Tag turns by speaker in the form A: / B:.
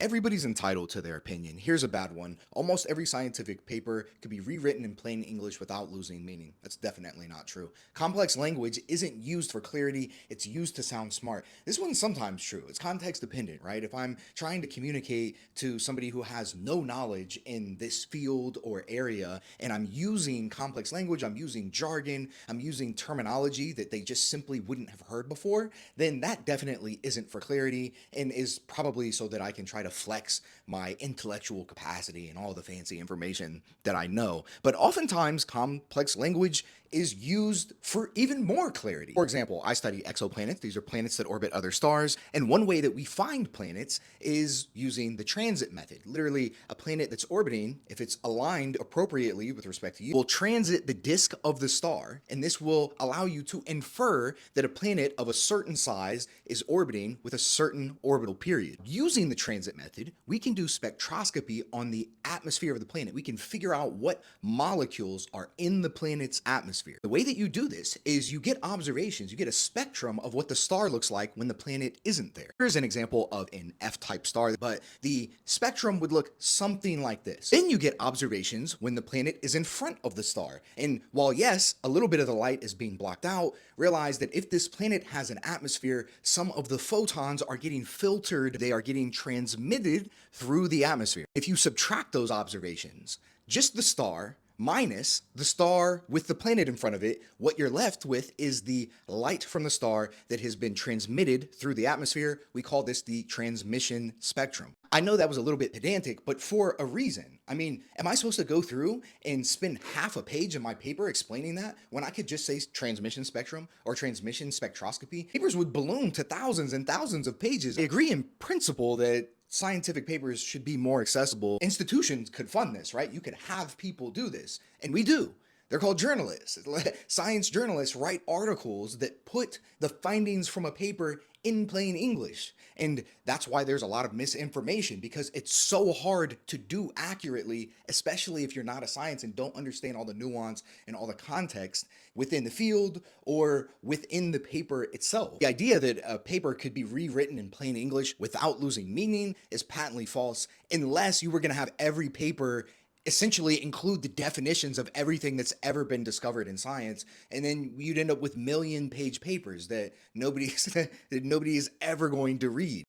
A: Everybody's entitled to their opinion. Here's a bad one. Almost every scientific paper could be rewritten in plain English without losing meaning. That's definitely not true. Complex language isn't used for clarity, it's used to sound smart. This one's sometimes true. It's context dependent, right? If I'm trying to communicate to somebody who has no knowledge in this field or area, and I'm using complex language, I'm using jargon, I'm using terminology that they just simply wouldn't have heard before, then that definitely isn't for clarity and is probably so that I can try to flex my intellectual capacity and all the fancy information that I know. But oftentimes, complex language is used for even more clarity. For example, I study exoplanets. These are planets that orbit other stars. And one way that we find planets is using the transit method. Literally, a planet that's orbiting, if it's aligned appropriately with respect to you, will transit the disk of the star. And this will allow you to infer that a planet of a certain size is orbiting with a certain orbital period. Using the transit method, we can do spectroscopy on the atmosphere of the planet. We can figure out what molecules are in the planet's atmosphere. The way that you do this is you get observations, you get a spectrum of what the star looks like when the planet isn't there. Here's an example of an F-type star, but the spectrum would look something like this. Then you get observations when the planet is in front of the star. And while yes, a little bit of the light is being blocked out, realize that if this planet has an atmosphere, some of the photons are getting filtered, they are getting transmitted through the atmosphere. If you subtract those observations, just the star minus the star with the planet in front of it, what you're left with is the light from the star that has been transmitted through the atmosphere. We call this the transmission spectrum. I know that was a little bit pedantic, but for a reason. I mean, am I supposed to go through and spend half a page in my paper explaining that when I could just say transmission spectrum or transmission spectroscopy? Papers would balloon to thousands and thousands of pages. I agree in principle that scientific papers should be more accessible. Institutions could fund this, right? You could have people do this, and we do. They're called journalists. Science journalists write articles that put the findings from a paper in plain English. And that's why there's a lot of misinformation, because it's so hard to do accurately, especially if you're not a science and don't understand all the nuance and all the context within the field or within the paper itself. The idea that a paper could be rewritten in plain English without losing meaning is patently false, unless you were going to have every paper essentially include the definitions of everything that's ever been discovered in science, and then you'd end up with million-page papers that nobody is ever going to read.